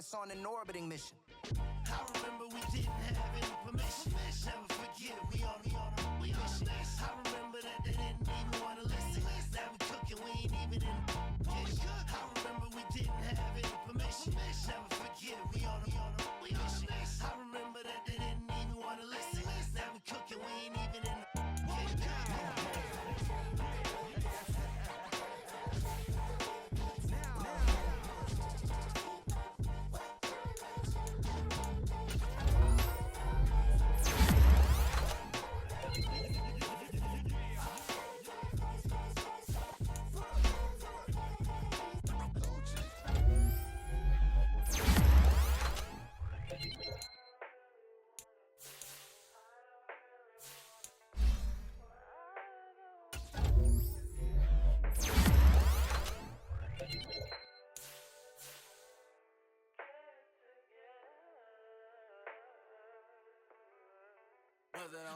us on an orbiting mission. I remember we didn't have any permission. Never forget, we on a mission. I remember that they didn't even want to listen. Now we cooking, we ain't even in the kitchen. I remember we didn't have any permission. Never forget, we on a mission. I remember that they didn't even want to listen. Now we cooking, we ain't even in the kitchen.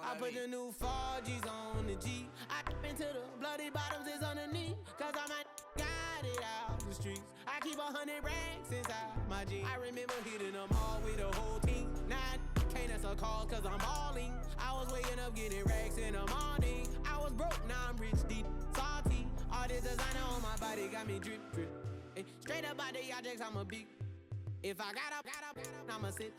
I put the new 4Gs on the G. I dip into the bloody bottoms is underneath. Cause I might got it out the streets. I keep 100 racks inside my G. I remember hitting them all with the whole team. Now can't answer calls cause I'm balling. I was waking up getting racks in the morning. I was broke, now I'm rich, deep, salty. All this designer on my body got me drip, drip. Hey, straight up out the objects, I'm a big. If I got up, I'ma sip.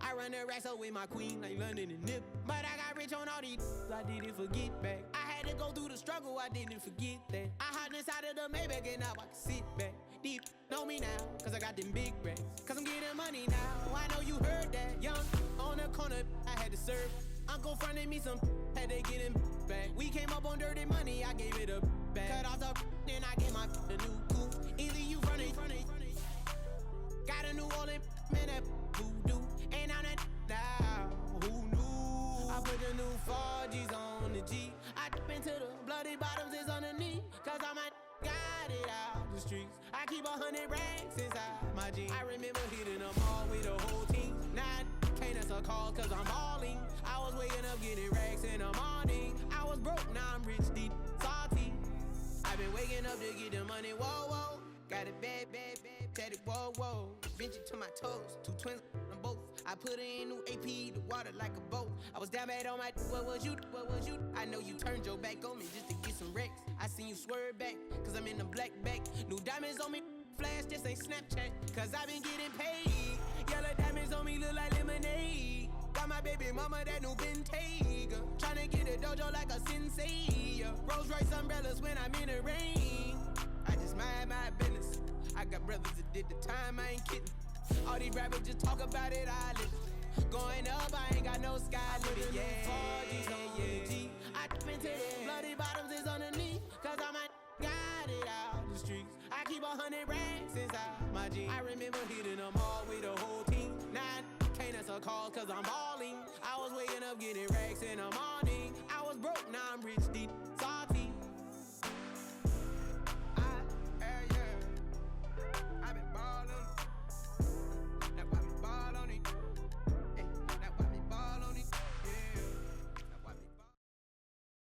I run the racks up with my queen like London and Nip. But I got rich on all these, I didn't forget back. I had to go through the struggle, I didn't forget that. I hopped inside of the Maybach and now I can sit back. Deep, know me now, cause I got them big racks. Cause I'm getting money now, I know you heard that. Young, on the corner, I had to serve. Uncle fronted me some, had to get him back. We came up on dirty money, I gave it a back. Cut off the, then I gave my a new coupe. Either you running. Got a New Orleans, man, that voodoo. And I'm that now, who knew? I put the new 4Gs on the G. I dip into the bloody bottoms is underneath. Cause I might got it out the streets. I keep 100 racks inside my G. I remember hitting them all with the whole team. Now I can't answer calls cause I'm balling. I was waking up getting racks in the morning. I was broke, now I'm rich, deep, salty. I've been waking up to get the money, whoa, whoa. Got it bad, tatted, whoa, whoa. Venture to my toes, 2 twins on both. I put in new AP, the water like a boat. I was down bad on my, what was you? I know you turned your back on me just to get some wrecks. I seen you swerve back, cause I'm in the black back. New diamonds on me, flash, this ain't Snapchat. Cause I been getting paid. Yellow diamonds on me look like lemonade. Got my baby mama that new Bentayga. Tryna get a dojo like a sensei. Rolls Royce umbrellas when I'm in the rain. I just mind my business. I got brothers that did the time, I ain't kidding. All these rappers just talk about it, I live. Going up, I ain't got no sky limit, yeah. 4Gs on the G. I dip into the bloody bottoms is underneath. Cause I might got it out the streets. I keep 100 racks inside my G. I remember hitting them all with the whole team. Now I can't answer calls cause I'm balling. I was waking up getting racks in the morning. I was broke, now I'm rich, deep, salty. I've been ballin'. That's why we ball on it. That's why we ball on it. Yeah. That's why we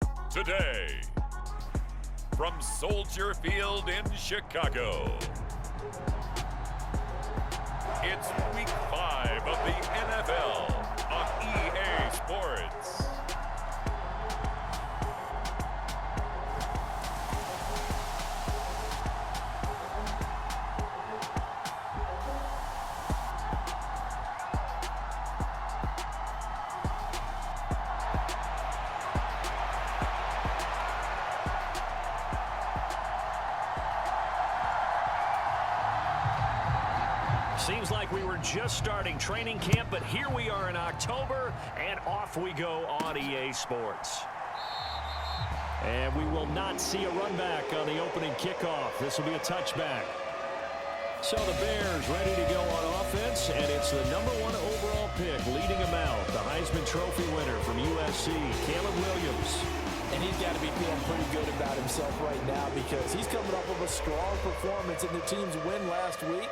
ball. Today, from Soldier Field in Chicago, it's Week 5 of the NFL on EA Sports. Seems like we were just starting training camp, but here we are in October, and off we go on EA Sports. And we will not see a run back on the opening kickoff. This will be a touchback. So the Bears ready to go on offense, and it's the #1 overall pick leading them out, the Heisman Trophy winner from USC, Caleb Williams. And he's got to be feeling pretty good about himself right now because he's coming up with a strong performance in the team's win last week.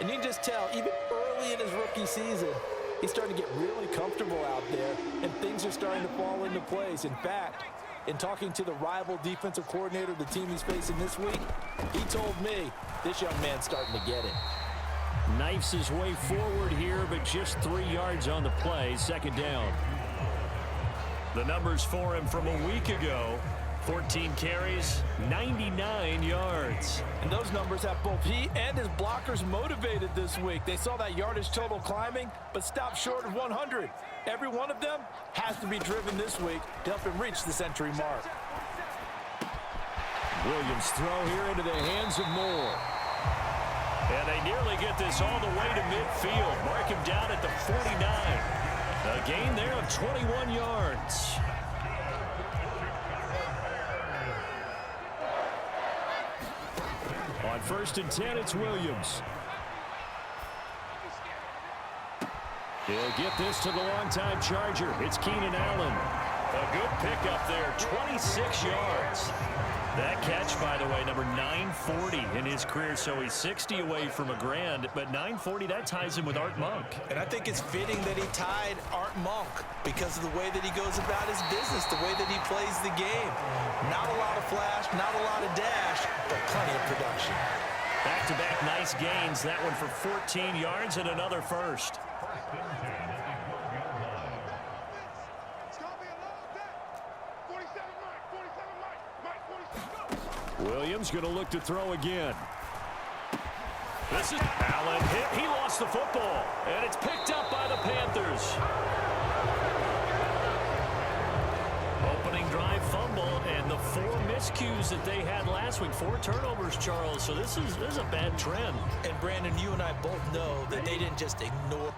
And you can just tell, even early in his rookie season, he's starting to get really comfortable out there, and things are starting to fall into place. In fact, in talking to the rival defensive coordinator of the team he's facing this week, he told me this young man's starting to get it. Knifes his way forward here, but just 3 yards on the play. Second down. The numbers for him from a week ago. 14 carries, 99 yards. And those numbers have both he and his blockers motivated this week. They saw that yardage total climbing, but stopped short of 100. Every one of them has to be driven this week to help him reach the century mark. Williams throw here into the hands of Moore. And they nearly get this all the way to midfield. Mark him down at the 49. A gain there of 21 yards. On 1st and 10, it's Williams. He'll get this to the longtime Charger. It's Keenan Allen. A good pickup there, 26 yards. That catch, by the way, number 940 in his career, so he's 60 away from a grand, but 940, that ties him with Art Monk. And I think it's fitting that he tied Art Monk because of the way that he goes about his business, the way that he plays the game. Not a lot of flash, not a lot of dash, but plenty of production. Back-to-back nice gains, that one for 14 yards and another first. Williams going to look to throw again. This is Allen hit. He lost the football, and it's picked up by the Panthers. Opening drive fumble, and the 4 miscues that they had last week. 4 turnovers, Charles. So this is a bad trend. And Brandon, you and I both know that they didn't just ignore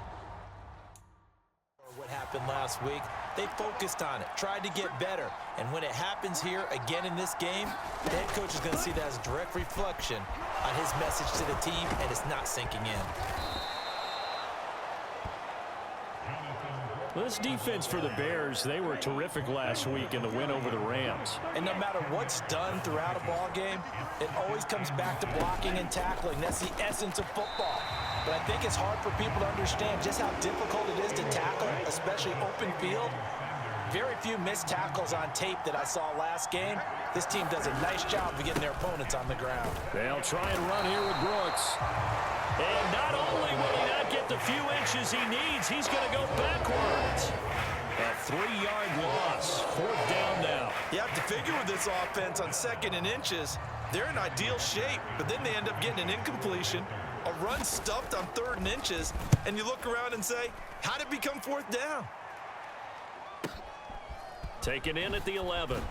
what happened last week. They focused on it, tried to get better. And when it happens here again in this game, the head coach is going to see that as a direct reflection on his message to the team, and it's not sinking in. This defense for the Bears, they were terrific last week in the win over the Rams. And no matter what's done throughout a ball game, it always comes back to blocking and tackling. That's the essence of football. But I think it's hard for people to understand just how difficult it is to tackle, especially open field. Very few missed tackles on tape that I saw last game. This team does a nice job of getting their opponents on the ground. They'll try and run here with Brooks. And not only will he not get the few inches he needs, he's going to go backwards. A 3-yard loss. 4th down now. You have to figure with this offense on 2nd and inches, they're in ideal shape, but then they end up getting an incompletion, a run stuffed on 3rd and inches, and you look around and say, how did it become 4th down? Taken in at the 11.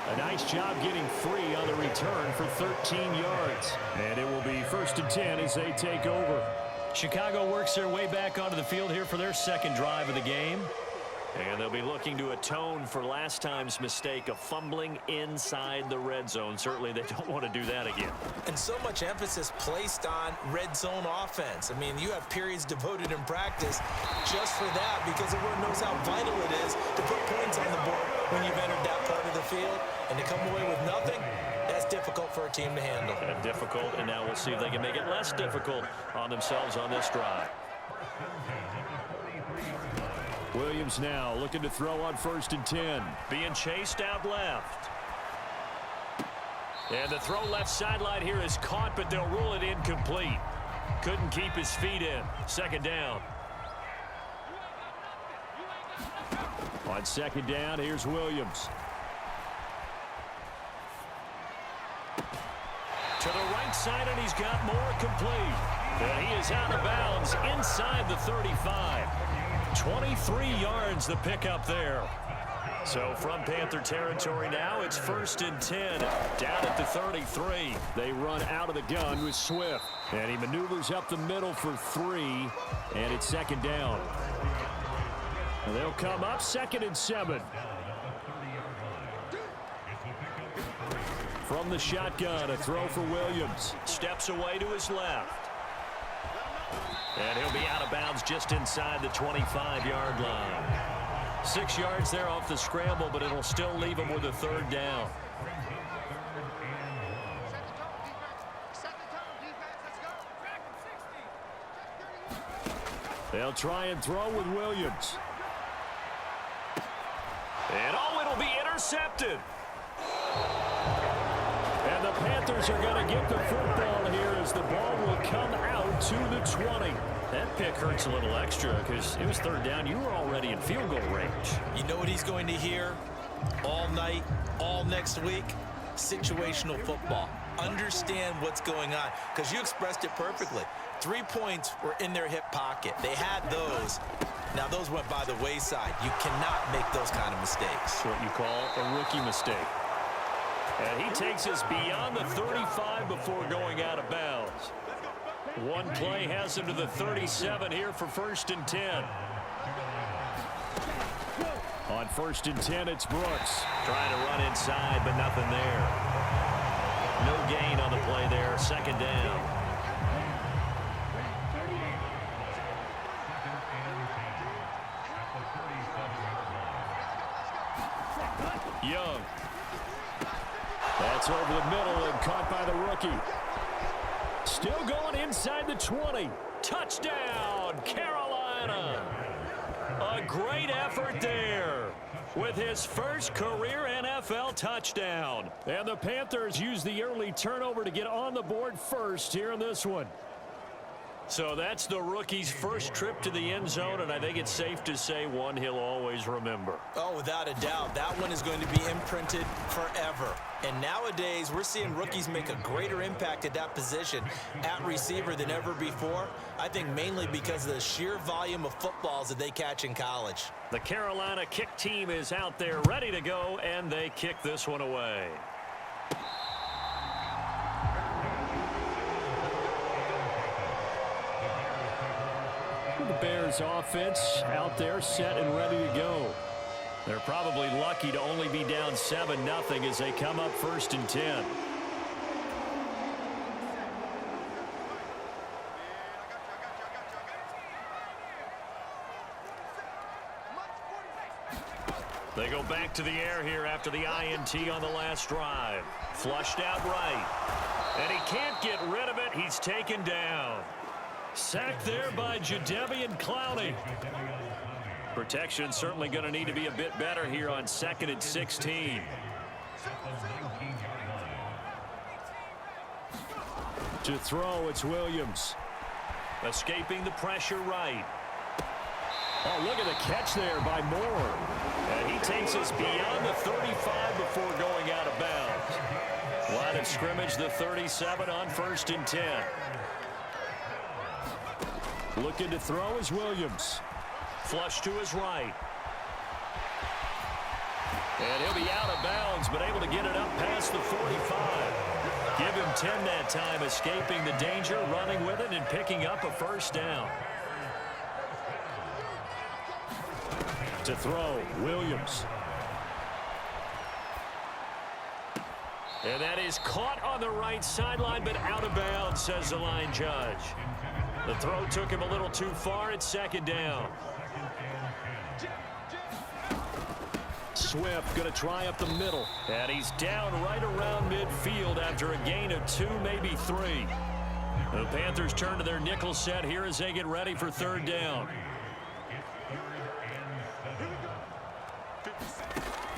A nice job getting free on the return for 13 yards. And it will be 1st and 10 as they take over. Chicago works their way back onto the field here for their 2nd drive of the game. And they'll be looking to atone for last time's mistake of fumbling inside the red zone. Certainly they don't want to do that again. And so much emphasis placed on red zone offense. I mean, you have periods devoted in practice just for that because everyone knows how vital it is to put points on the board when you've entered that part of the field. And to come away with nothing, that's difficult for a team to handle. Difficult, and now we'll see if they can make it less difficult on themselves on this drive. Williams now looking to throw on 1st and 10. Being chased out left. And the throw left sideline here is caught, but they'll rule it incomplete. Couldn't keep his feet in. 2nd down. On 2nd down, here's Williams. To the right side, and he's got more complete. And he is out of bounds inside the 35. 23 yards the pickup there. So from Panther territory now, it's 1st and 10 down at the 33. They run out of the gun with Swift. And he maneuvers up the middle for 3. And it's 2nd down. And they'll come up 2nd and 7. From the shotgun, a throw for Williams. Steps away to his left. And he'll be out of bounds just inside the 25-yard line. 6 yards there off the scramble, but it'll still leave him with a 3rd down. They'll try and throw with Williams. And it'll be intercepted. And the Panthers Panthers are going to get the football here as the ball will come out to the 20. That pick hurts a little extra because it was third down. You were already in field goal range. You know what he's going to hear all night, all next week? Situational football. Understand what's going on, because you expressed it perfectly. 3 points were in their hip pocket. They had those. Now, those went by the wayside. You cannot make those kind of mistakes. That's what you call a rookie mistake. And he takes us beyond the 35 before going out of bounds. One play has him to the 37 here for 1st and 10. On 1st and 10, it's Brooks. Trying to run inside, but nothing there. No gain on the play there. 2nd down. Young. That's over the middle and caught by the rookie. Still going inside the 20. Touchdown, Carolina. A great effort there with his first career NFL touchdown. And the Panthers use the early turnover to get on the board first here in this one. So that's the rookie's first trip to the end zone, and I think it's safe to say one he'll always remember. Oh, without a doubt. That one is going to be imprinted forever. And nowadays, we're seeing rookies make a greater impact at that position at receiver than ever before. I think mainly because of the sheer volume of footballs that they catch in college. The Carolina kick team is out there ready to go, and they kick this one away. The Bears offense out there set and ready to go. They're probably lucky to only be down 7-0 as they come up 1st and 10. They go back to the air here after the INT on the last drive. Flushed out right. And he can't get rid of it. He's taken down. Sacked there by Jadeveon Clowney. Protection certainly going to need to be a bit better here on 2nd and 16. To throw, it's Williams. Escaping the pressure right. Oh, look at the catch there by Moore. And he takes us beyond the 35 before going out of bounds. Line of scrimmage, the 37 on 1st and 10. Looking to throw is Williams. Flush to his right. And he'll be out of bounds, but able to get it up past the 45. Give him 10 that time, escaping the danger, running with it, and picking up a 1st down. To throw, Williams. And that is caught on the right sideline, but out of bounds, says the line judge. The throw took him a little too far. It's 2nd down. Swift going to try up the middle. And he's down right around midfield after a gain of 2, maybe 3. The Panthers turn to their nickel set here as they get ready for 3rd down.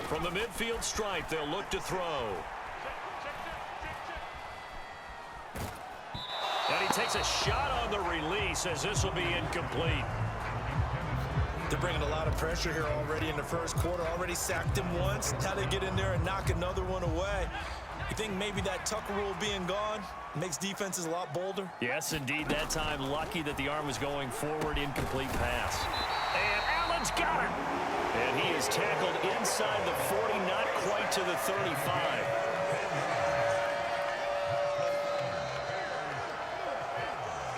From the midfield stripe, they'll look to throw. And he takes a shot on the release as this will be incomplete. They're bringing a lot of pressure here already in the first quarter. Already sacked him once. Now they get in there and knock another one away. You think maybe that Tucker rule being gone makes defenses a lot bolder? Yes, indeed. That time, lucky that the arm was going forward. Incomplete pass. And Allen's got it. And he is tackled inside the 40, not quite to the 35.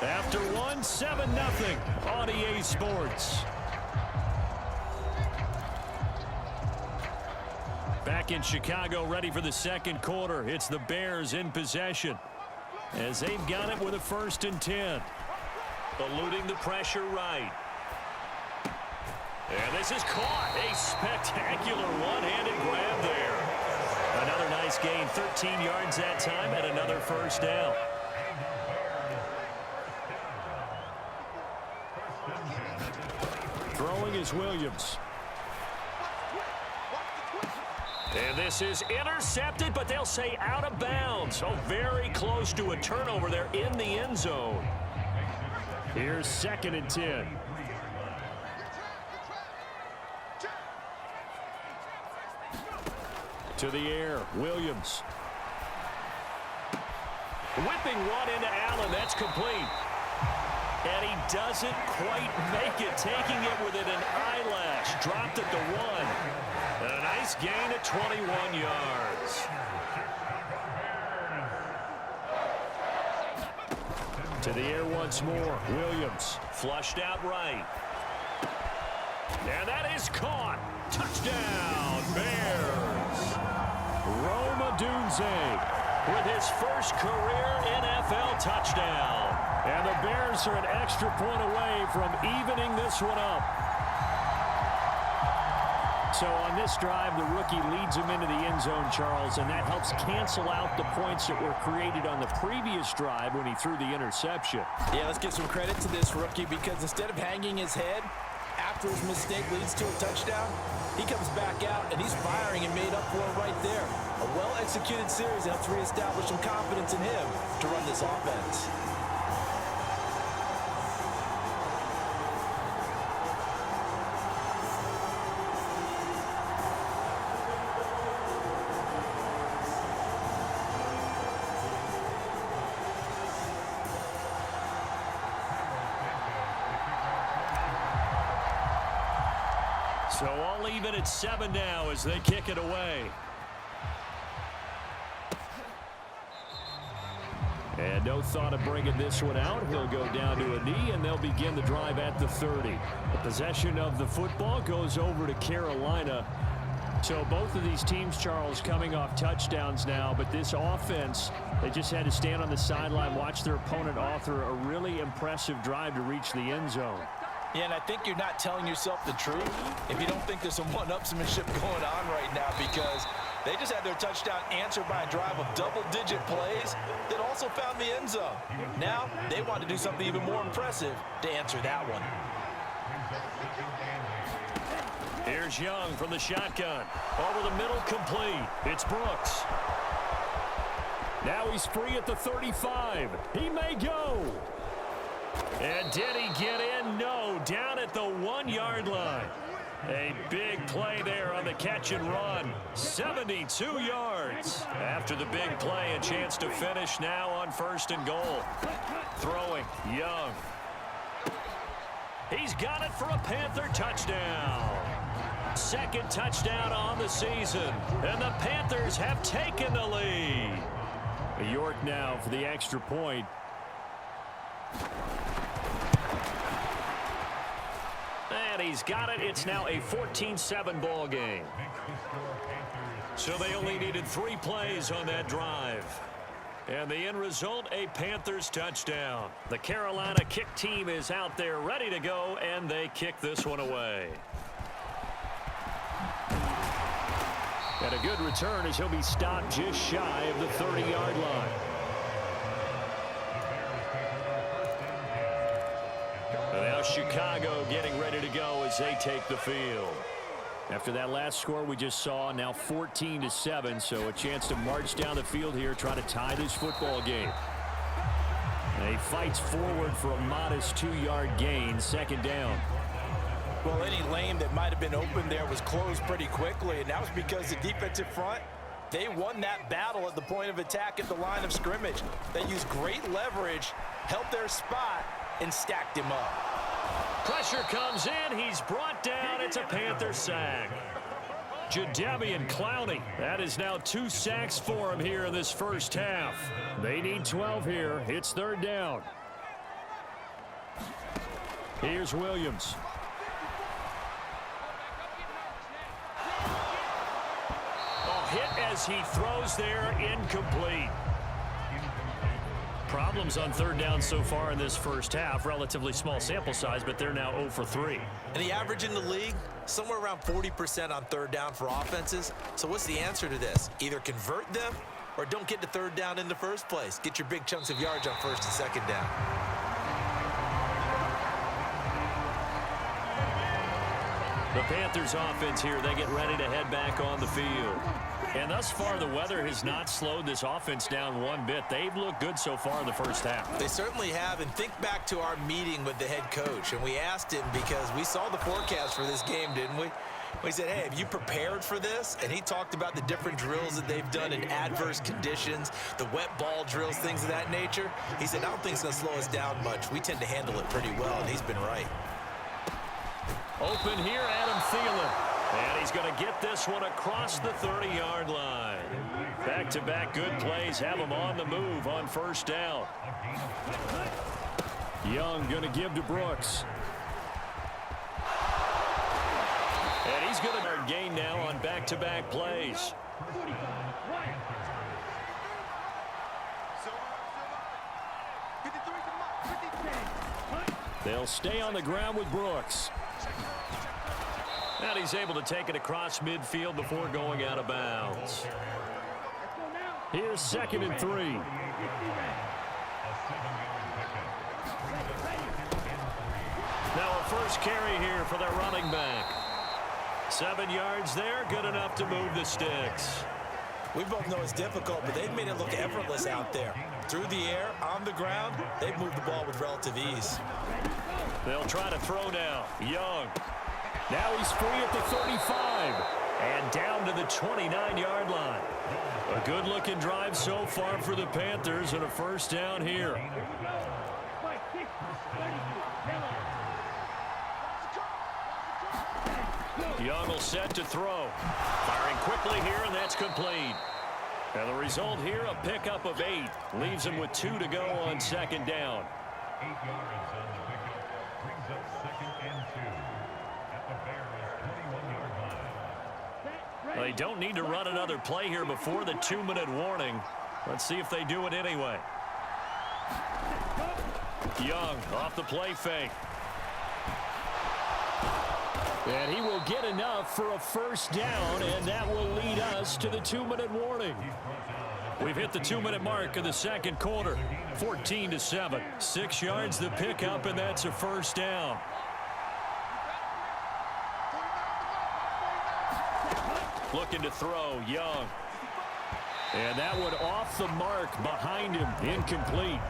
After one, 7-0 on EA Sports. Back in Chicago, ready for the 2nd quarter. It's the Bears in possession as they've got it with a 1st and 10. Eluding the pressure right. And this is caught. A spectacular one-handed grab there. Another nice gain, 13 yards that time, and another 1st down. Throwing is Williams. And this is intercepted, but they'll say out of bounds. Oh, very close to a turnover there in the end zone. Here's 2nd and 10. To the air, Williams. Whipping one into Allen. That's complete. And he doesn't quite make it, taking it within an eyelash. Dropped at the 1. And a nice gain at 21 yards. To the air once more. Williams flushed out right. And that is caught. Touchdown, Bears. Rome Odunze with his first career NFL touchdown. And the Bears are an extra point away from evening this one up. So on this drive, the rookie leads him into the end zone, Charles, and that helps cancel out the points that were created on the previous drive when he threw the interception. Yeah, let's give some credit to this rookie because instead of hanging his head after his mistake leads to a touchdown, he comes back out and he's firing and made up for it right there. A well-executed series helps reestablish some confidence in him to run this offense. So all even at 7 now as they kick it away. And no thought of bringing this one out. He'll go down to a knee, and they'll begin the drive at the 30. The possession of the football goes over to Carolina. So both of these teams, Charles, coming off touchdowns now, but this offense, they just had to stand on the sideline, watch their opponent author a really impressive drive to reach the end zone. Yeah, and I think you're not telling yourself the truth if you don't think there's some one-upsmanship going on right now, because they just had their touchdown answered by a drive of double-digit plays that also found the end zone. Now they want to do something even more impressive to answer that one. Here's Young from the shotgun. Over the middle, complete. It's Brooks. Now he's free at the 35. He may go. And did he get in? No, down at the 1-yard line. A big play there on the catch and run. 72 yards. After the big play, a chance to finish now on 1st and goal. Throwing, Young. He's got it for a Panther touchdown. 2nd touchdown on the season. And the Panthers have taken the lead. York now for the extra point. And he's got it. It's now a 14-7 ball game. So they only needed 3 plays on that drive. And the end result, a Panthers touchdown. The Carolina kick team is out there ready to go, and they kick this one away. And a good return as he'll be stopped just shy of the 30-yard line. And now Chicago getting ready to go as they take the field. After that last score we just saw, now 14-7, so a chance to march down the field here, try to tie this football game. And he fights forward for a modest 2-yard gain, 2nd down. Well, any lane that might have been open there was closed pretty quickly, and that was because the defensive front, they won that battle at the point of attack at the line of scrimmage. They used great leverage, held their spot, and stacked him up. Pressure comes in. He's brought down. It's a Panther sack. Jadeveon Clowney. That is now 2 sacks for him here in this first half. They need 12 here. It's 3rd down. Here's Williams. Hit as he throws there, incomplete. Problems on 3rd down so far in this first half. Relatively small sample size, but they're now 0 for 3. And the average in the league, somewhere around 40% on 3rd down for offenses. So what's the answer to this? Either convert them or don't get to 3rd down in the first place. Get your big chunks of yards on 1st and 2nd down. The Panthers offense here, they get ready to head back on the field. And thus far, the weather has not slowed this offense down one bit. They've looked good so far in the first half. They certainly have. And think back to our meeting with the head coach. And we asked him because we saw the forecast for this game, didn't we? We said, hey, have you prepared for this? And he talked about the different drills that they've done in adverse conditions, the wet ball drills, things of that nature. He said, I don't think it's going to slow us down much. We tend to handle it pretty well, and he's been right. Open here, Adam Thielen. And he's going to get this one across the 30-yard line. Back-to-back good plays have him on the move on first down. Young going to give to Brooks. And he's going to gain now on back-to-back plays. They'll stay on the ground with Brooks. And he's able to take it across midfield before going out of bounds. Here's 2nd and 3. Now a first carry here for their running back. 7 yards there, good enough to move the sticks. We both know it's difficult, but they've made it look effortless out there. Through the air, on the ground, they've moved the ball with relative ease. They'll try to throw now. Young. Now he's free at the 35 and down to the 29-yard line. A good-looking drive so far for the Panthers and a first down here. Young will set to throw. Firing quickly here, and that's complete. And the result here, a pickup of 8. Leaves him with 2 to go on 2nd down. 8 yards on the pickup. Brings up 2nd and 2 at the Bears' 21-yard line. They don't need to run another play here before the 2-minute warning. Let's see if they do it anyway. Young off the play fake. And he will get enough for a first down, and that will lead us to the 2-minute warning. We've hit the 2-minute mark of the second quarter. 14-7. 6 yards the pickup, and that's a first down. Looking to throw, Young. And that one off the mark behind him, incomplete.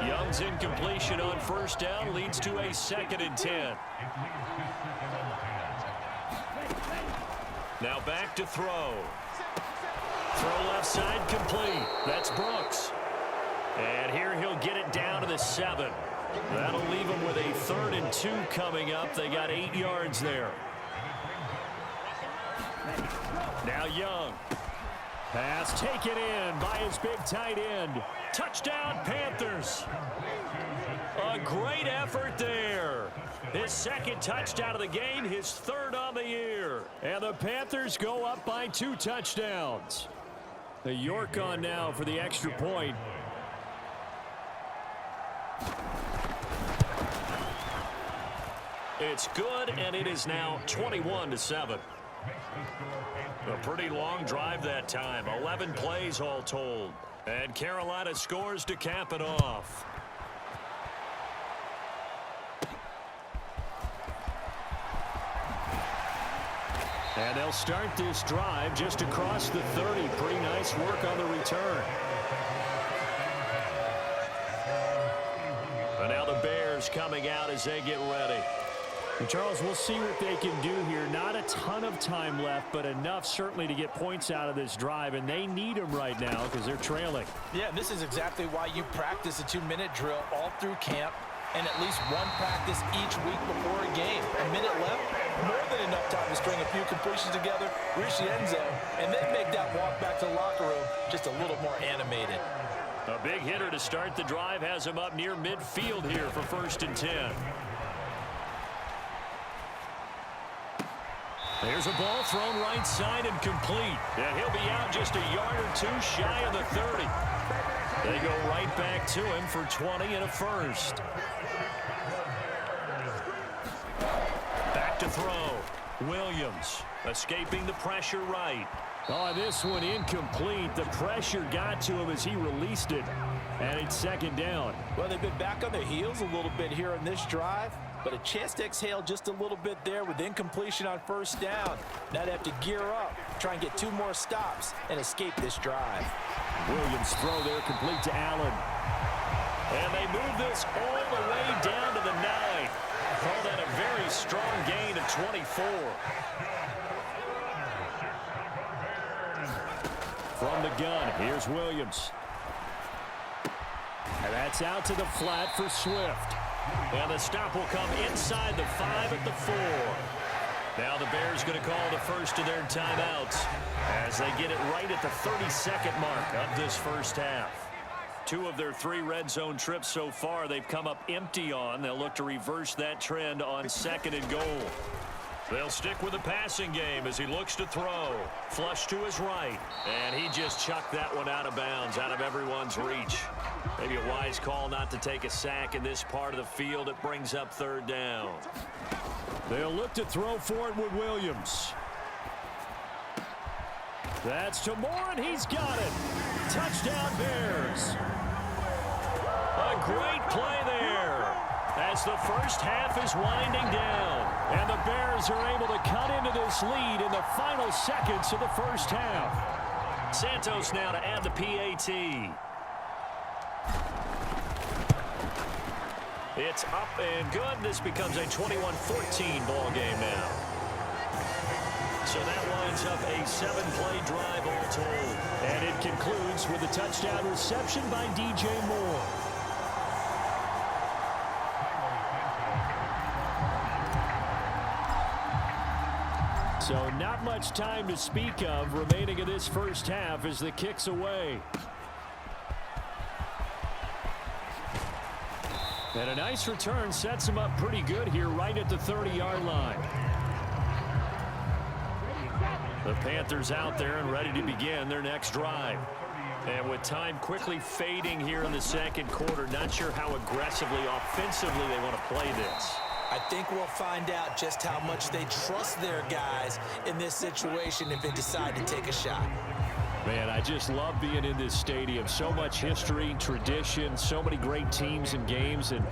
Young's incompletion on first down leads to a 2nd and 10. Now back to throw. Throw left side complete. That's Brooks. And here he'll get it down to the 7. That'll leave him with a 3rd and 2 coming up. They got 8 yards there. Now Young. Pass taken in by his big tight end. Touchdown, Panthers. A great effort there. His 2nd touchdown of the game, his 3rd on the year. And the Panthers go up by 2 touchdowns. The York on now for the extra point. It's good, and it is now 21-7. A pretty long drive that time. 11 plays all told. And Carolina scores to cap it off. And they'll start this drive just across the 30. Pretty nice work on the return. And now the Bears coming out as they get ready. And Charles, we'll see what they can do here. Not a ton of time left, but enough certainly to get points out of this drive, and they need them right now because they're trailing. Yeah, this is exactly why you practice a 2-minute drill all through camp and at least one practice each week before a game. A minute left, more than enough time to string a few completions together, reach the end zone, and then make that walk back to the locker room just a little more animated. A big hitter to start the drive has him up near midfield here for 1st and 10. There's a ball thrown right side and complete. And he'll be out just a yard or 2 shy of the 30. They go right back to him for 20 and a first. Back to throw. Williams escaping the pressure right. Oh, this one incomplete. The pressure got to him as he released it. And it's second down. Well, they've been back on their heels a little bit here in this drive, but a chance to exhale just a little bit there with incompletion on first down. Now they have to gear up, try and get 2 more stops, and escape this drive. Williams' throw there complete to Allen. And they move this all the way down to the 9. Call that a very strong gain of 24. From the gun, here's Williams. And that's out to the flat for Swift. And the stop will come inside the 5 at the 4. Now the Bears going to call the first of their timeouts as they get it right at the 30-second mark of this first half. 2 of their 3 red zone trips so far they've come up empty on. They'll look to reverse that trend on 2nd and goal. They'll stick with the passing game as he looks to throw. Flush to his right. And he just chucked that one out of bounds, out of everyone's reach. Maybe a wise call not to take a sack in this part of the field. It brings up 3rd down. They'll look to throw for it with Williams. That's to Moore, and he's got it. Touchdown, Bears. A great play there as the first half is winding down. And the Bears are able to cut into this lead in the final seconds of the first half. Santos now to add the PAT. It's up and good. This becomes a 21-14 ball game now. So that winds up a 7-play drive all told. And it concludes with a touchdown reception by DJ Moore. So not much time to speak of remaining in this first half as the kick's away. And a nice return sets him up pretty good here right at the 30-yard line. The Panthers out there and ready to begin their next drive. And with time quickly fading here in the second quarter, not sure how aggressively, offensively they want to play this. I think we'll find out just how much they trust their guys in this situation if they decide to take a shot. Man, I just love being in this stadium. So much history, tradition, so many great teams and games, and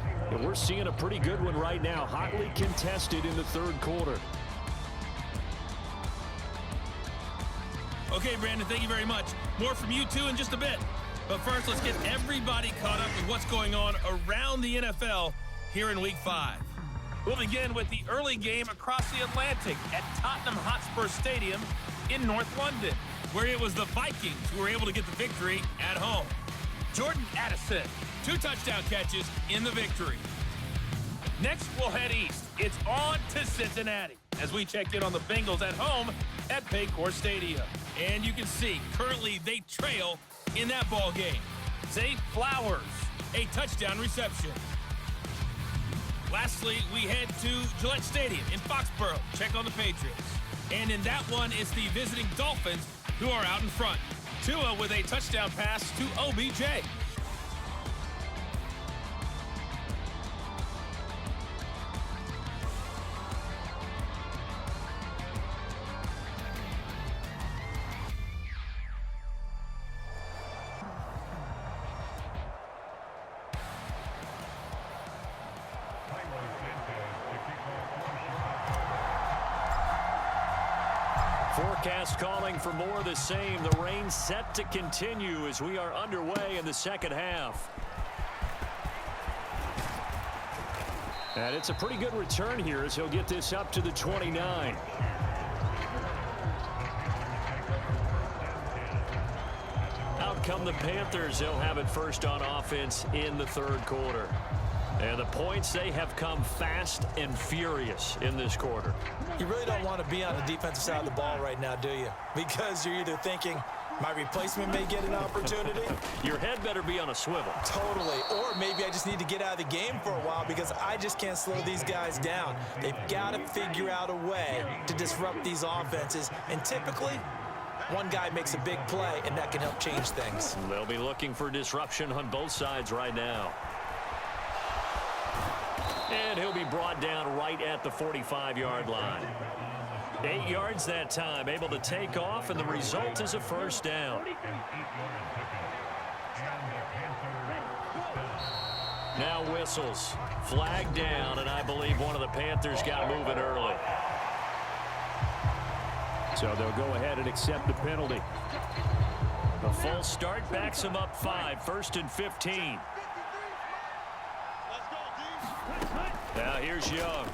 we're seeing a pretty good one right now, hotly contested in the 3rd quarter. Okay, Brandon, thank you very much. More from you, too, in just a bit. But first, let's get everybody caught up with what's going on around the NFL here in Week 5. We'll begin with the early game across the Atlantic at Tottenham Hotspur Stadium in North London, where it was the Vikings who were able to get the victory at home. Jordan Addison, 2 touchdown catches in the victory. Next, we'll head east. It's on to Cincinnati as we check in on the Bengals at home at Paycor Stadium. And you can see, currently they trail in that ball game. Zay Flowers, a touchdown reception. Lastly, we head to Gillette Stadium in Foxborough. Check on the Patriots. And in that one, it's the visiting Dolphins who are out in front. Tua with a touchdown pass to OBJ. Forecast calling for more of the same. The rain set to continue as we are underway in the second half. And it's a pretty good return here as he'll get this up to the 29. Out come the Panthers. They'll have it first on offense in the 3rd quarter. And the points, they have come fast and furious in this quarter. You really don't want to be on the defensive side of the ball right now, do you? Because you're either thinking, my replacement may get an opportunity. Your head better be on a swivel. Totally. Or maybe I just need to get out of the game for a while because I just can't slow these guys down. They've got to figure out a way to disrupt these offenses. And typically, one guy makes a big play, and that can help change things. They'll be looking for disruption on both sides right now. And he'll be brought down right at the 45-yard line. 8 yards that time, able to take off, and the result is a first down. Now whistles. Flag down, and I believe one of the Panthers got moving early. So they'll go ahead and accept the penalty. The full start backs him up 5. 1st and 15. Now here's Young.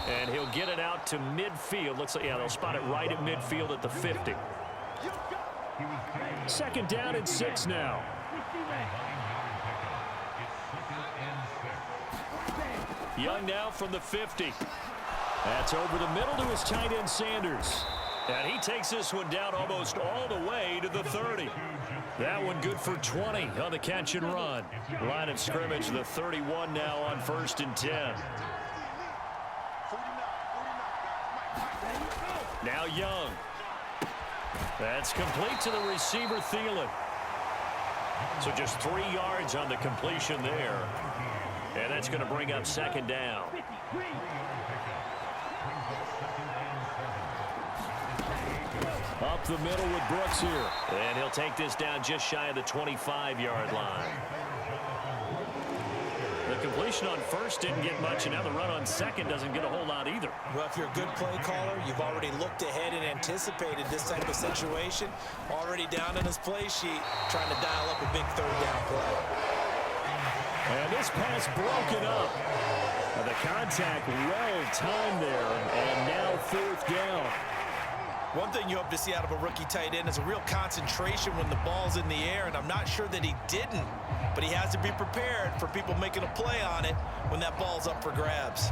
And he'll get it out to midfield. Looks like, yeah, they'll spot it right at midfield at the 50. 2nd down and 6 now. Young now from the 50. That's over the middle to his tight end Sanders. And he takes this one down almost all the way to the 30. That one good for 20 on the catch and run. Line of scrimmage, the 31 now on 1st and 10. Now Young. That's complete to the receiver Thielen. So just 3 yards on the completion there. And that's going to bring up 2nd down. Up the middle with Brooks here. And he'll take this down just shy of the 25-yard line. The completion on 1st didn't get much, and now the run on 2nd doesn't get a whole lot either. Well, if you're a good play caller, you've already looked ahead and anticipated this type of situation. Already down in his play sheet, trying to dial up a big 3rd down play. And this pass broken up. The contact well timed there, and now 4th down. One thing you hope to see out of a rookie tight end is a real concentration when the ball's in the air, and I'm not sure that he didn't, but he has to be prepared for people making a play on it when that ball's up for grabs.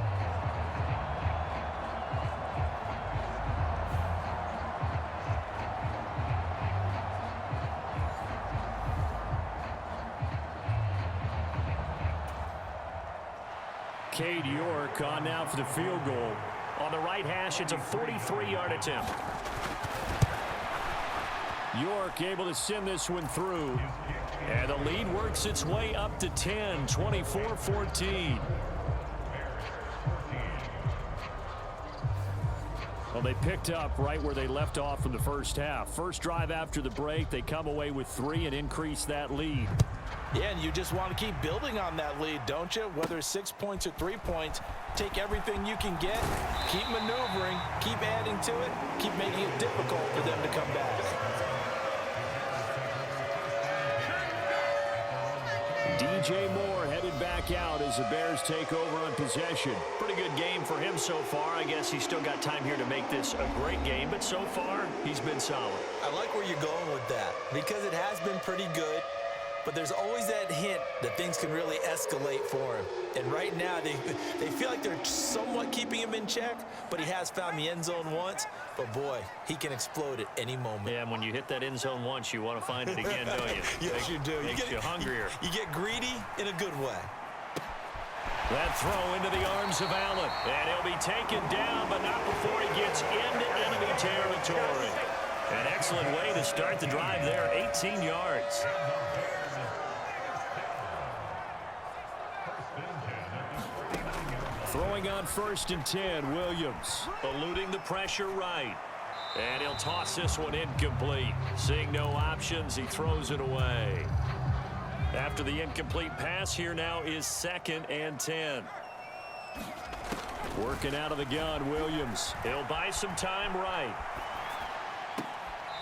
Cade York on now for the field goal. On the right hash, it's a 43-yard attempt. York able to send this one through. And the lead works its way up to 10, 24-14. Well, they picked up right where they left off in the first half. First drive after the break, they come away with 3 and increase that lead. Yeah, and you just want to keep building on that lead, don't you? Whether it's 6 points or 3 points, take everything you can get, keep maneuvering, keep adding to it, keep making it difficult for them to come back. DJ Moore headed back out as the Bears take over on possession. Pretty good game for him so far. I guess he's still got time here to make this a great game, but so far, he's been solid. I like where you're going with that because it has been pretty good. But there's always that hint that things can really escalate for him. And right now, they feel like they're somewhat keeping him in check, but he has found the end zone once. But, boy, he can explode at any moment. Yeah, and when you hit that end zone once, you want to find it again, don't you? Yes, you do. Makes you hungrier. You get greedy in a good way. That throw into the arms of Allen. And he'll be taken down, but not before he gets into enemy territory. An excellent way to start the drive there, 18 yards. Throwing on 1st and 10, Williams. Eluding the pressure right. And he'll toss this one incomplete. Seeing no options, he throws it away. After the incomplete pass, here now is 2nd and 10. Working out of the gun, Williams. He'll buy some time right.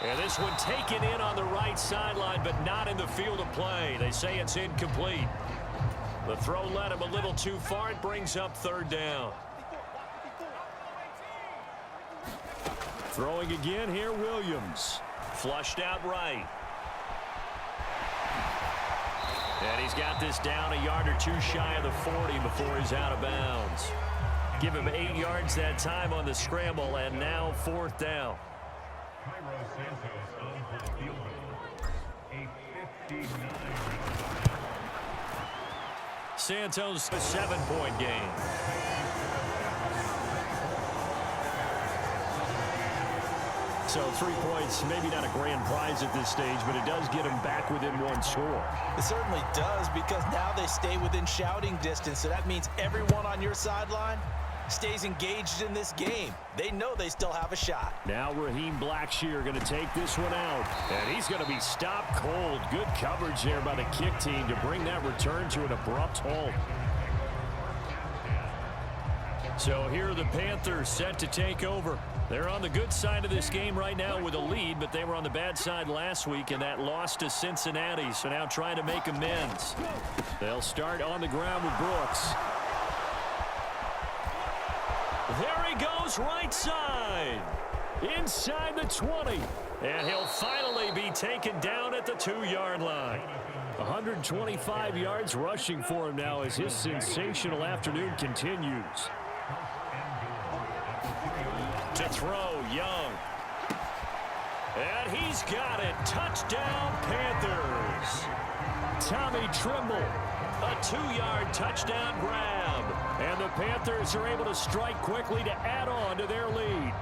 And this one taken in on the right sideline, but not in the field of play. They say it's incomplete. The throw led him a little too far. It brings up 3rd down. Throwing again here, Williams. Flushed out right. And he's got this down a yard or 2 shy of the 40 before he's out of bounds. Give him 8 yards that time on the scramble, and now 4th down. Santos, a 7-point game. So 3 points, maybe not a grand prize at this stage, but it does get them back within 1 score. It certainly does, because now they stay within shouting distance. So that means everyone on your sideline stays engaged in this game. They know they still have a shot. Now Raheem Blackshear going to take this one out. And he's going to be stopped cold. Good coverage there by the kick team to bring that return to an abrupt halt. So here are the Panthers set to take over. They're on the good side of this game right now with a lead, but they were on the bad side last week in that loss to Cincinnati, so now trying to make amends. They'll start on the ground with Brooks. There he goes, right side. Inside the 20. And he'll finally be taken down at the 2-yard line. 125 yards rushing for him now as his sensational afternoon continues. To throw, Young. And he's got it. Touchdown, Panthers. Tommy Trimble, a 2-yard touchdown grab. And the Panthers are able to strike quickly to add on to their lead.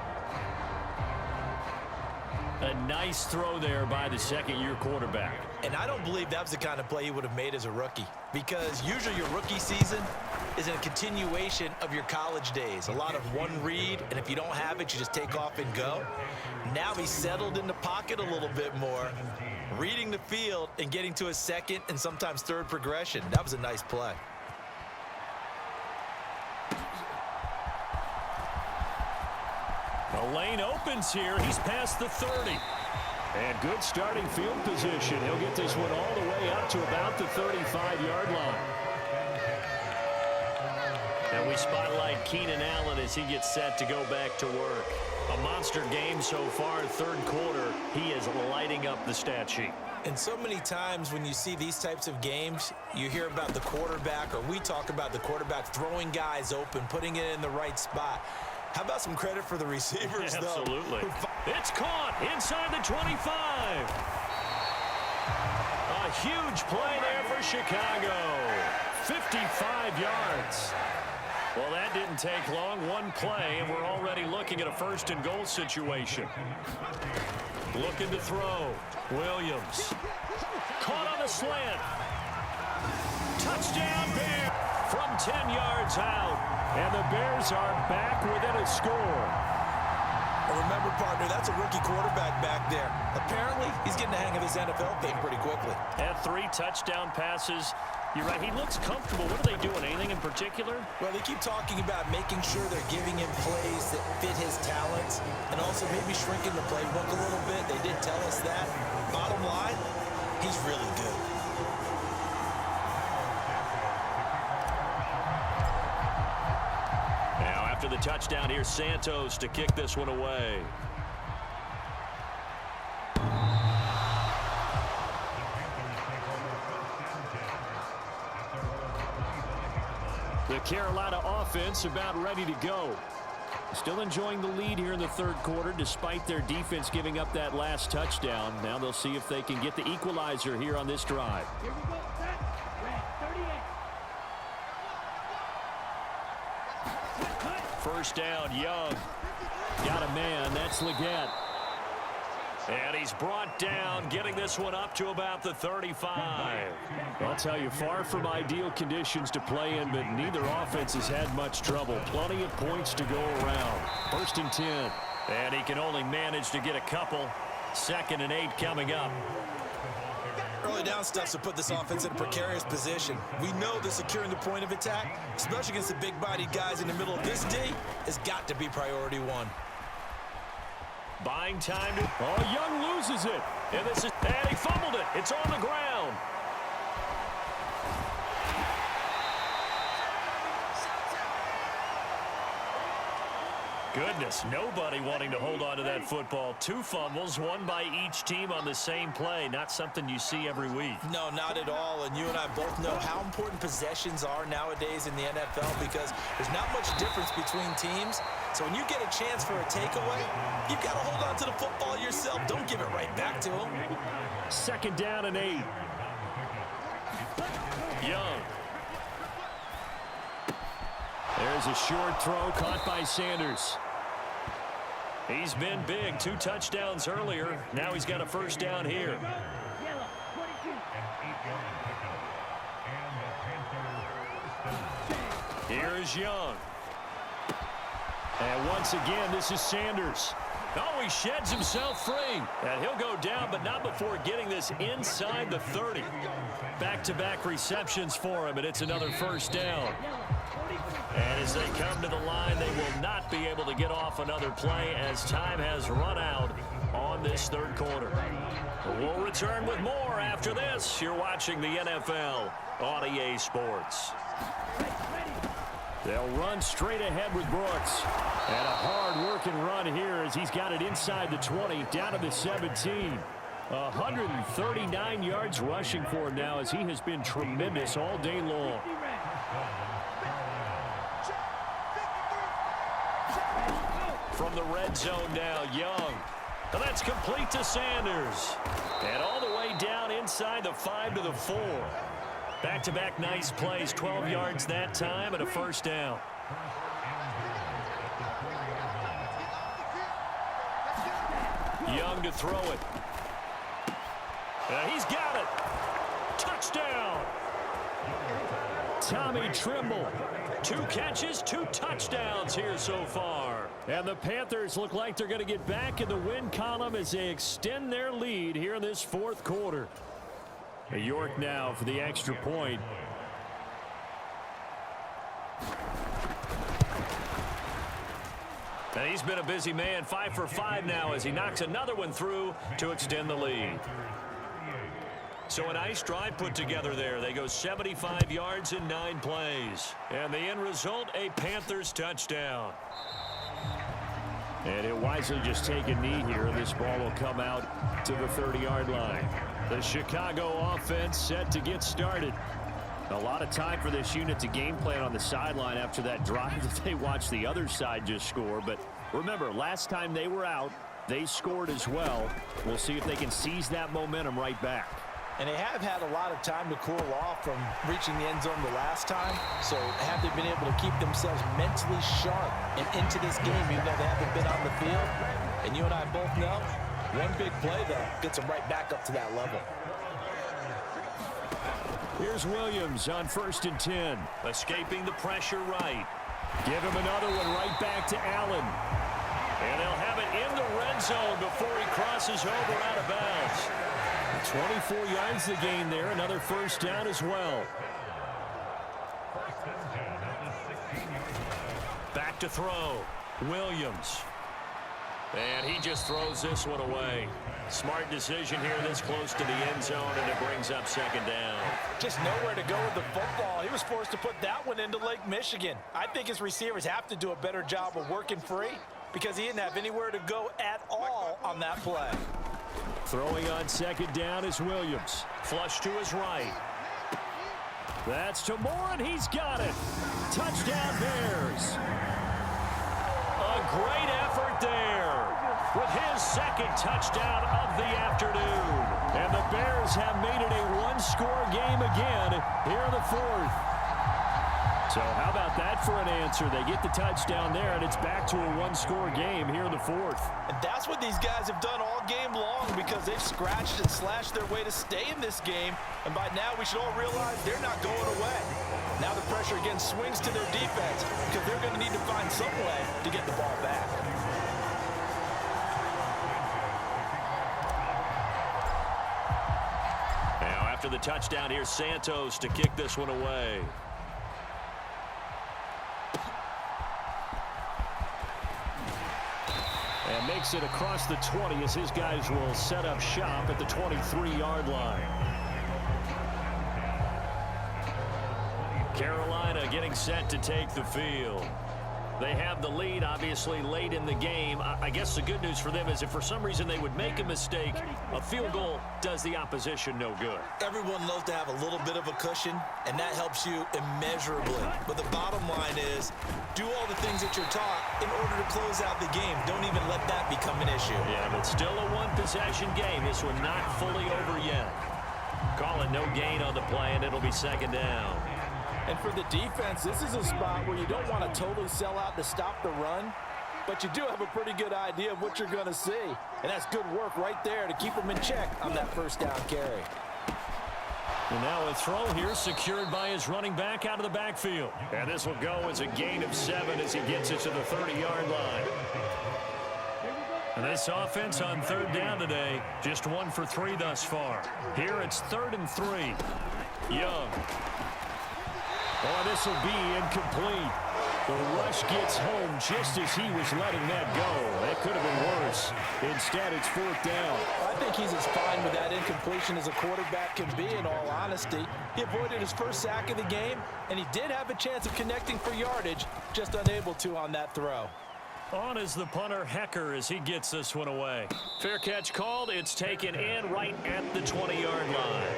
A nice throw there by the second-year quarterback. And I don't believe that was the kind of play he would have made as a rookie, because usually your rookie season is a continuation of your college days. A lot of one read, and if you don't have it, you just take off and go. Now he's settled in the pocket a little bit more, reading the field and getting to a second and sometimes third progression. That was a nice play. The lane opens here. He's past the 30. And good starting field position. He'll get this one all the way up to about the 35-yard line. And we spotlight Keenan Allen as he gets set to go back to work. A monster game so far, third quarter. He is lighting up the stat sheet. And so many times when you see these types of games, you hear about the quarterback, or we talk about the quarterback throwing guys open, putting it in the right spot. How about some credit for the receivers, though? Absolutely. It's caught inside the 25. A huge play there for Chicago. 55 yards. Well, that didn't take long. One play, and we're already looking at a first-and-goal situation. Looking to throw. Williams. Caught on a slant. Touchdown, Bears from 10 yards out. And the Bears are back within a score. And remember, partner, that's a rookie quarterback back there. Apparently, he's getting the hang of this NFL thing pretty quickly. Had 3 touchdown passes. You're right, he looks comfortable. What are they doing? Anything in particular? Well, they keep talking about making sure they're giving him plays that fit his talents and also maybe shrinking the playbook a little bit. They did tell us that. Bottom line, he's really good. Now, after the touchdown, here's Santos to kick this one away. The Carolina offense about ready to go. Still enjoying the lead here in the third quarter despite their defense giving up that last touchdown. Now they'll see if they can get the equalizer here on this drive. Here we go. Set. Red, 38. First down, Young. Got a man. That's Leggett. And he's brought down, getting this one up to about the 35. I'll tell you, far from ideal conditions to play in, but neither offense has had much trouble. Plenty of points to go around. First and 10. And he can only manage to get a couple. 2nd and 8 coming up. Early down stuff to put this offense in a precarious position. We know that securing the point of attack, especially against the big-bodied guys in the middle of this D, has got to be priority one. Buying time. Oh, Young loses it. And he fumbled it. It's on the ground. Goodness, nobody wanting to hold on to that football. 2 fumbles, 1 by each team on the same play. Not something you see every week. No, not at all. And you and I both know how important possessions are nowadays in the NFL because there's not much difference between teams. So when you get a chance for a takeaway, you've got to hold on to the football yourself. Don't give it right back to him. 2nd down and 8. Young. There's a short throw caught by Sanders. He's been big. 2 touchdowns earlier. Now he's got a first down here. Yellow, 22. Here's Young. And once again, this is Sanders. Oh, he sheds himself free. And he'll go down, but not before getting this inside the 30. Back-to-back receptions for him, and it's another first down. And as they come to the line, they will not be able to get off another play as time has run out on this third quarter. We'll return with more after this. You're watching the NFL on EA Sports. They'll run straight ahead with Brooks. And a hard-working run here as he's got it inside the 20, down to the 17. 139 yards rushing for him now as he has been tremendous all day long. From the red zone now, Young. And that's complete to Sanders. And all the way down inside the 5 to the 4. Back-to-back nice plays, 12 yards that time and a first down. Young to throw it. He's got it. Touchdown. Tommy Trimble. 2 catches, 2 touchdowns here so far. And the Panthers look like they're going to get back in the win column as they extend their lead here in this fourth quarter. York now for the extra point. And he's been a busy man, 5 for 5 now as he knocks another one through to extend the lead. So a nice drive put together there. They go 75 yards in 9 plays. And the end result, a Panthers touchdown. And he'll wisely just take a knee here. This ball will come out to the 30-yard line. The Chicago offense set to get started. A lot of time for this unit to game plan on the sideline after that drive that they watched the other side just score. But remember, last time they were out, they scored as well. We'll see if they can seize that momentum right back. And they have had a lot of time to cool off from reaching the end zone the last time. So have they been able to keep themselves mentally sharp and into this game even though they haven't been on the field? And you and I both know, one big play, though, gets them right back up to that level. Here's Williams on 1st and 10. Escaping the pressure right. Give him another one right back to Allen. And they'll have it in the red zone before he crosses over out of bounds. 24 yards the gain there. Another first down as well. Back to throw. Williams. And he just throws this one away. Smart decision here this close to the end zone, and it brings up second down. Just nowhere to go with the football. He was forced to put that one into Lake Michigan. I think his receivers have to do a better job of working free because he didn't have anywhere to go at all on that play. Throwing on second down is Williams. Flush to his right. That's to Moore, and he's got it. Touchdown Bears. A great effort there with his second touchdown of the afternoon. And the Bears have made it a one-score game again here in the fourth. So how about that for an answer? They get the touchdown there, and it's back to a one-score game here in the fourth. And that's what these guys have done all game long because they've scratched and slashed their way to stay in this game. And by now, we should all realize they're not going away. Now the pressure again swings to their defense because they're going to need to find some way to get the ball back. Now after the touchdown, here's Santos to kick this one away. And makes it across the 20 as his guys will set up shop at the 23-yard line. Carolina getting set to take the field. They have the lead, obviously, late in the game. I guess the good news for them is if for some reason they would make a mistake, a field goal does the opposition no good. Everyone loves to have a little bit of a cushion, and that helps you immeasurably. But the bottom line is, do all the things that you're taught in order to close out the game. Don't even let that become an issue. Yeah, but still a one-possession game. This one not fully over yet. Call it no gain on the play, and it'll be second down. And for the defense, this is a spot where you don't want to totally sell out to stop the run, but you do have a pretty good idea of what you're going to see. And that's good work right there to keep them in check on that first down carry. And now a throw here secured by his running back out of the backfield. And this will go as a gain of 7 as he gets it to the 30-yard line. And this offense on third down today, just 1 for 3 thus far. Here it's 3rd and 3. Young. Oh, this will be incomplete. The rush gets home just as he was letting that go. That could have been worse. Instead, it's 4th down. I think he's as fine with that incompletion as a quarterback can be, in all honesty. He avoided his first sack of the game, and he did have a chance of connecting for yardage, just unable to on that throw. On is the punter, Hecker, as he gets this one away. Fair catch called. It's taken in right at the 20-yard line.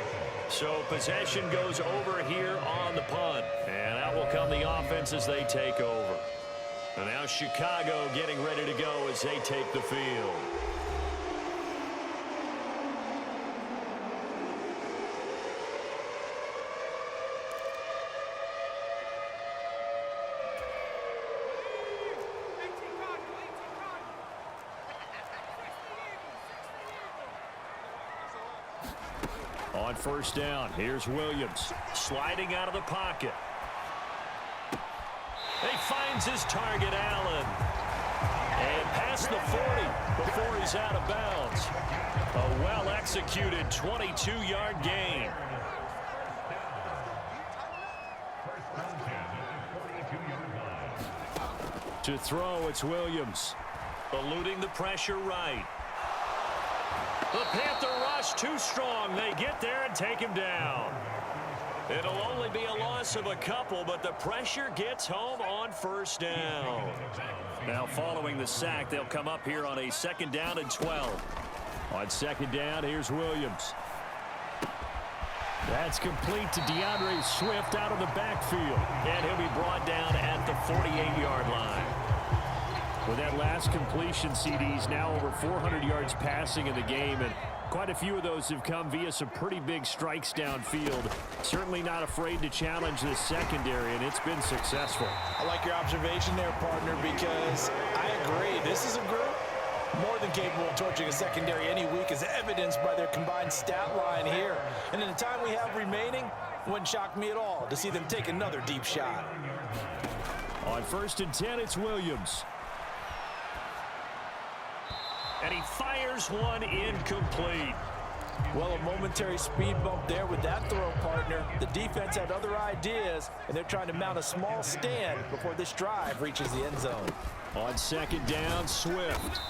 So possession goes over here on the punt. And out will come the offense as they take over. And now Chicago getting ready to go as they take the field. On first down, here's Williams sliding out of the pocket. He finds his target, Allen. And past the 40 before he's out of bounds. A well-executed 22-yard gain. To throw, it's Williams. Eluding the pressure right. The Panther rush too strong. They get there and take him down. It'll only be a loss of a couple, but the pressure gets home on first down. Now following the sack, they'll come up here on a 2nd down and 12. On 2nd down, here's Williams. That's complete to DeAndre Swift out of the backfield. And he'll be brought down at the 48-yard line. With that last completion, CD's now over 400 yards passing in the game, and quite a few of those have come via some pretty big strikes downfield. Certainly not afraid to challenge this secondary, and it's been successful. I like your observation there, partner, because I agree. This is a group more than capable of torching a secondary any week, as evidenced by their combined stat line here. And in the time we have remaining, it wouldn't shock me at all to see them take another deep shot. On 1st and 10, it's Williams. And he fires one incomplete. Well, a momentary speed bump there with that throw, partner. The defense had other ideas, and they're trying to mount a small stand before this drive reaches the end zone. On 2nd down, Swift.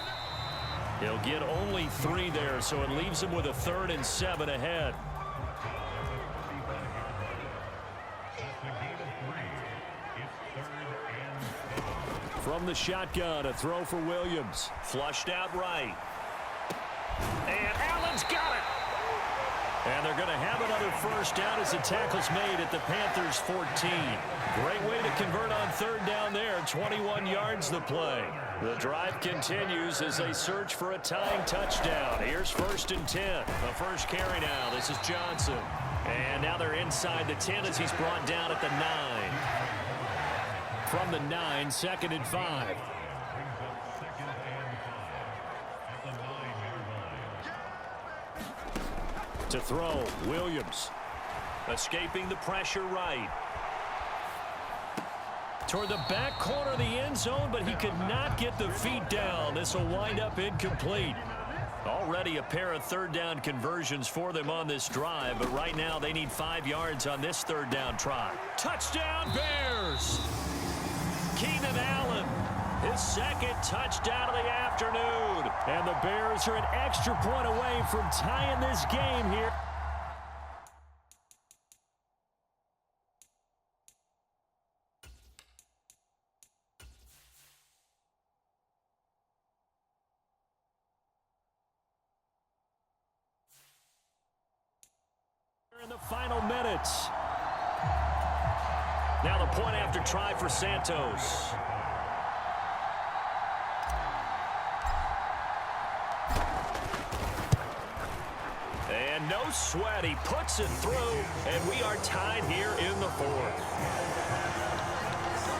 He'll get only 3 there, so it leaves him with a 3rd and 7 ahead. From the shotgun, a throw for Williams. Flushed out right. And Allen's got it. And they're going to have another first down as the tackle's made at the Panthers' 14. Great way to convert on 3rd down there. 21 yards the play. The drive continues as they search for a tying touchdown. Here's 1st and 10. The first carry now. This is Johnson. And now they're inside the 10 as he's brought down at the 9. From the 9, 2nd and 5. To throw, Williams. Escaping the pressure right. Toward the back corner of the end zone, but he could not get the feet down. This will wind up incomplete. Already a pair of 3rd down conversions for them on this drive, but right now they need 5 yards on this 3rd down try. Touchdown, Bears! Keenan Allen, his 2nd touchdown of the afternoon. And the Bears are an extra point away from tying this game here. In the final minutes. Now the point after try for Santos. And no sweat. He puts it through, and we are tied here in the 4th.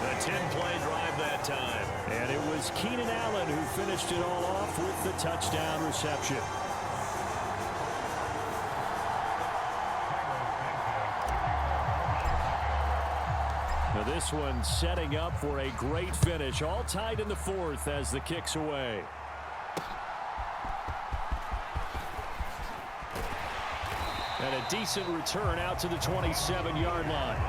A 10-play drive that time. And it was Keenan Allen who finished it all off with the touchdown reception. Now this one setting up for a great finish. All tied in the fourth as the kick's away. And a decent return out to the 27-yard line.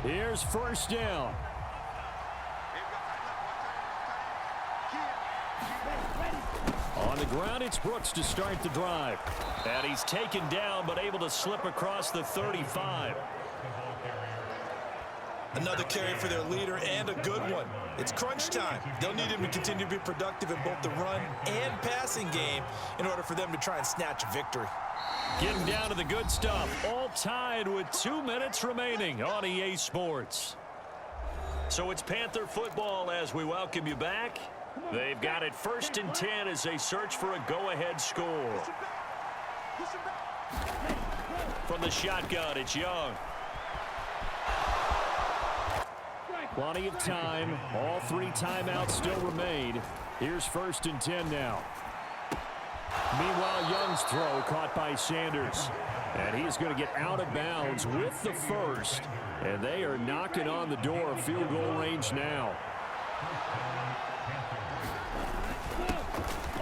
Here's first down. On the ground, it's Brooks to start the drive. And he's taken down, but able to slip across the 35. Another carry for their leader, and a good one. It's crunch time. They'll need him to continue to be productive in both the run and passing game in order for them to try and snatch a victory. Getting down to the good stuff. All tied with 2 minutes remaining on EA Sports. So it's Panther football as we welcome you back. They've got it 1st and 10 as they search for a go-ahead score. From the shotgun, it's Young. Plenty of time. All 3 timeouts still remain. Here's 1st and 10 now. Meanwhile, Young's throw caught by Sanders. And he's going to get out of bounds with the first. And they are knocking on the door of field goal range now.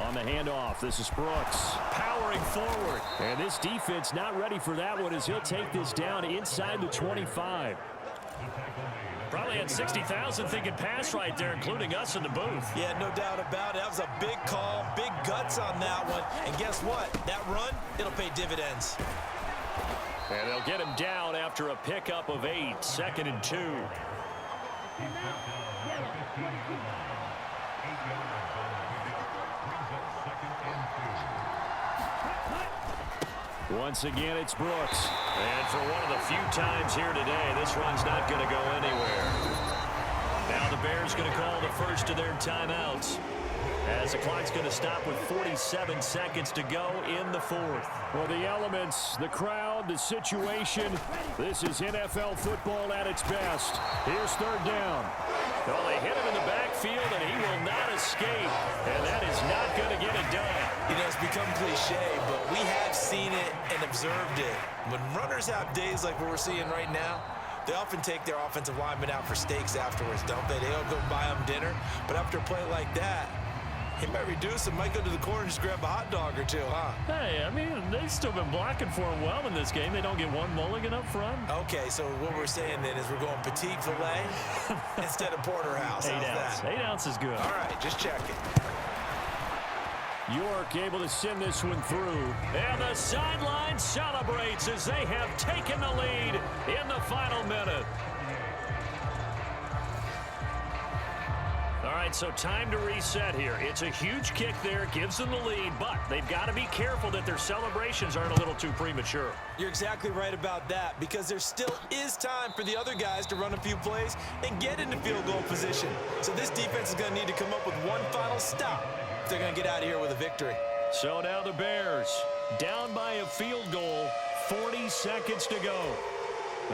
On the handoff, this is Brooks. Powering forward. And this defense not ready for that one as he'll take this down inside the 25. Probably had 60,000 thinking pass right there, including us in the booth. Yeah, no doubt about it. That was a big call, big guts on that one. And guess what? That run, it'll pay dividends. And they'll get him down after a pickup of 8, 2nd and 2. Once again, it's Brooks. And for one of the few times here today, this run's not going to go anywhere. Now the Bears going to call the first of their timeouts, as the clock's going to stop with 47 seconds to go in the fourth. Well, the elements, the crowd, the situation, this is NFL football at its best. Here's 3rd down. Well, they hit him in the backfield, and he will not escape. And that is not going to get it done. You know, it's become cliche, but we have seen it and observed it. When runners have days like what we're seeing right now, they often take their offensive linemen out for steaks afterwards, don't they? They all go buy them dinner. But after a play like that, he might reduce and might go to the corner and just grab a hot dog or two, huh? Hey, I mean, they've still been blocking for him well in this game. They don't get one mulligan up front. Okay, so what we're saying then is we're going petite filet instead of porterhouse. 8 How's ounce. that? 8 ounce is good. All right, just checking. York able to send this one through. And the sideline celebrates as they have taken the lead in the final minute. All right, so time to reset here. It's a huge kick there, gives them the lead, but they've got to be careful that their celebrations aren't a little too premature. You're exactly right about that, because there still is time for the other guys to run a few plays and get into field goal position. So this defense is going to need to come up with one final stop if they're going to get out of here with a victory. So now the Bears down by a field goal, 40 seconds to go.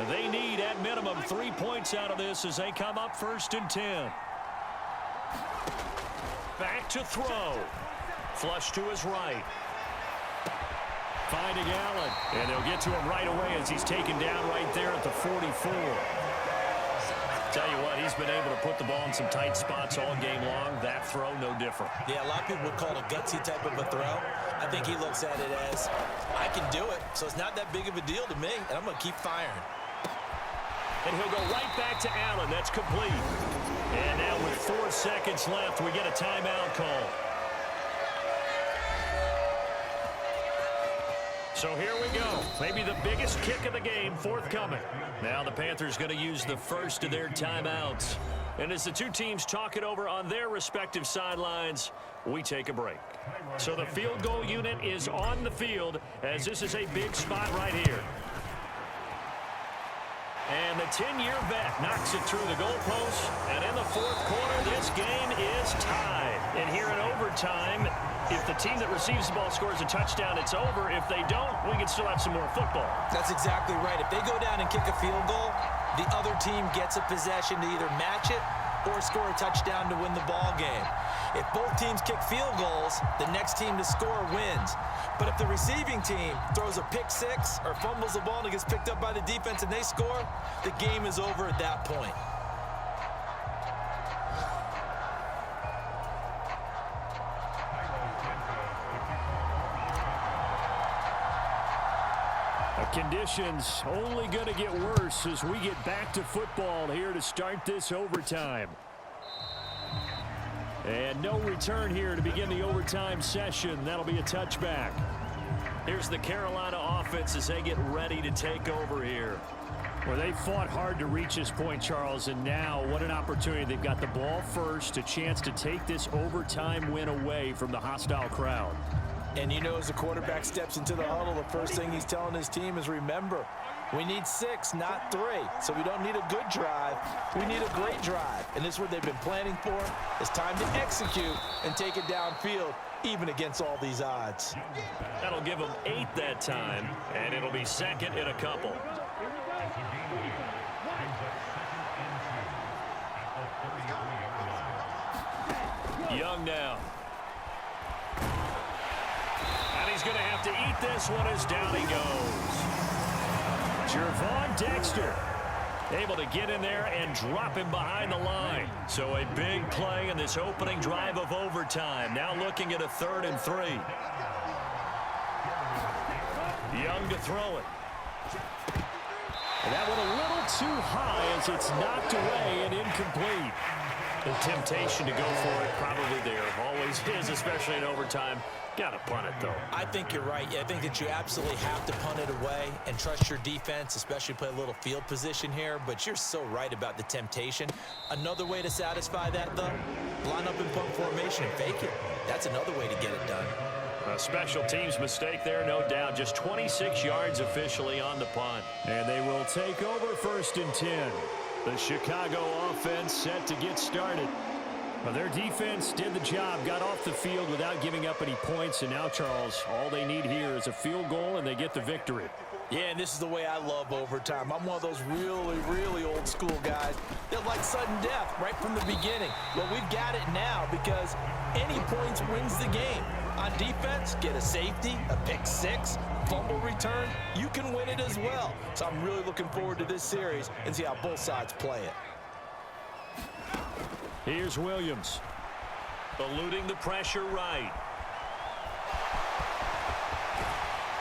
They need at minimum 3 points out of this as they come up 1st and 10. Back to throw. Flush to his right. Finding Allen. And they'll get to him right away as he's taken down right there at the 44. Tell you what, he's been able to put the ball in some tight spots all game long. That throw, no different. Yeah, a lot of people would call it a gutsy type of a throw. I think he looks at it as, I can do it, so it's not that big of a deal to me, and I'm going to keep firing. And he'll go right back to Allen. That's complete. And now with 4 seconds left, we get a timeout call. So here we go. Maybe the biggest kick of the game forthcoming. Now the Panthers going to use the first of their timeouts. And as the two teams talk it over on their respective sidelines, we take a break. So the field goal unit is on the field as this is a big spot right here. And the 10-year vet knocks it through the goalpost. And in the fourth quarter, this game is tied. And here in overtime, if the team that receives the ball scores a touchdown, it's over. If they don't, we can still have some more football. That's exactly right. If they go down and kick a field goal, the other team gets a possession to either match it or score a touchdown to win the ball game. If both teams kick field goals, the next team to score wins. But if the receiving team throws a pick six or fumbles the ball and it gets picked up by the defense and they score, the game is over at that point. Conditions only going to get worse as we get back to football here to start this overtime. And no return here to begin the overtime session. That'll be a touchback. Here's the Carolina offense as they get ready to take over here. Well, they fought hard to reach this point, Charles, and now what an opportunity. They've got the ball first, a chance to take this overtime win away from the hostile crowd. And you know, as the quarterback steps into the huddle, the first thing he's telling his team is, remember, we need 6, not 3. So we don't need a good drive. We need a great drive. And this is what they've been planning for. It's time to execute and take it downfield, even against all these odds. That'll give them 8 that time, and it'll be second in a couple. Young now. And he's going to have to eat this one as down he goes. Jervon Dexter able to get in there and drop him behind the line. So a big play in this opening drive of overtime. Now looking at a 3rd and 3. Young to throw it. And that one a little too high as it's knocked away and incomplete. The temptation to go for it probably there. Always is, especially in overtime. Got to punt it, though. I think you're right. I think that you absolutely have to punt it away and trust your defense, especially play a little field position here. But you're so right about the temptation. Another way to satisfy that, though, line up in punt formation and fake it. That's another way to get it done. A special teams mistake there, no doubt. Just 26 yards officially on the punt. And they will take over 1st and 10. The Chicago offense set to get started. Well, their defense did the job, got off the field without giving up any points. And now, Charles, all they need here is a field goal, and they get the victory. Yeah, and this is the way I love overtime. I'm one of those really, really old school guys that like sudden death right from the beginning. Well, we've got it now because any points wins the game. On defense, get a safety, a pick six, fumble return, you can win it as well. So I'm really looking forward to this series and see how both sides play it. Here's Williams. Eluding the pressure right.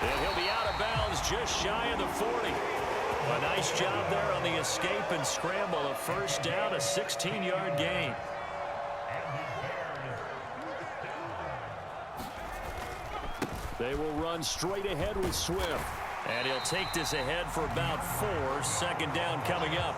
And he'll be out of bounds just shy of the 40. A nice job there on the escape and scramble. A 1st down, a 16-yard gain. They will run straight ahead with Swift. And he'll take this ahead for about 4. 2nd down coming up.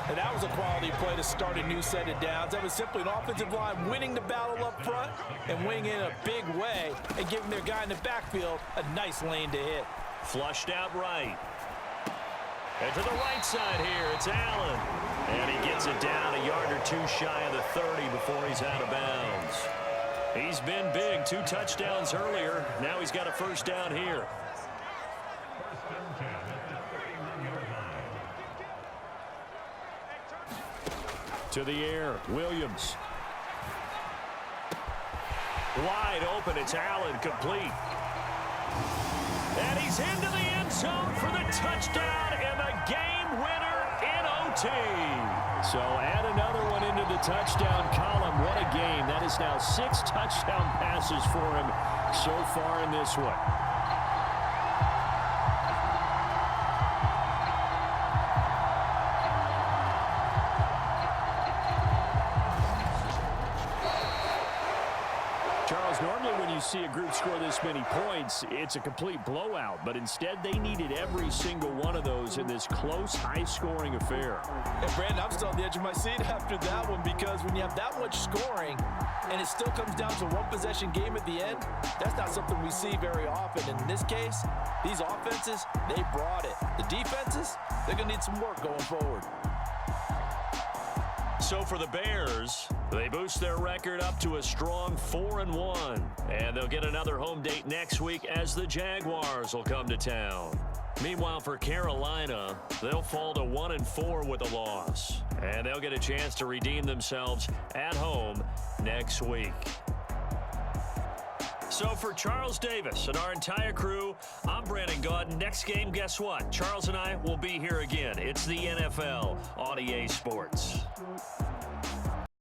And that was a quality play to start a new set of downs. That was simply an offensive line winning the battle up front and winning in a big way and giving their guy in the backfield a nice lane to hit. Flushed out right. And to the right side here, it's Allen. And he gets it down a yard or 2 shy of the 30 before he's out of bounds. He's been big, 2 touchdowns earlier. Now he's got a 1st down here. To the air, Williams. Wide open, it's Allen, complete. And he's into the end zone for the touchdown and the game winner in OT. So add another one into the touchdown column. What a game. That is now 6 touchdown passes for him so far in this one. Normally when you see a group score this many points, it's a complete blowout. But instead, they needed every single one of those in this close, high-scoring affair. And, Brandon, I'm still on the edge of my seat after that one because when you have that much scoring and it still comes down to a one-possession game at the end, that's not something we see very often. And in this case, these offenses, they brought it. The defenses, they're going to need some work going forward. So for the Bears, they boost their record up to a strong 4-1. And they'll get another home date next week as the Jaguars will come to town. Meanwhile, for Carolina, they'll fall to 1-4 with a loss. And they'll get a chance to redeem themselves at home next week. So for Charles Davis and our entire crew, I'm Brandon Gaudin. Next game, guess what? Charles and I will be here again. It's the NFL on EA Sports.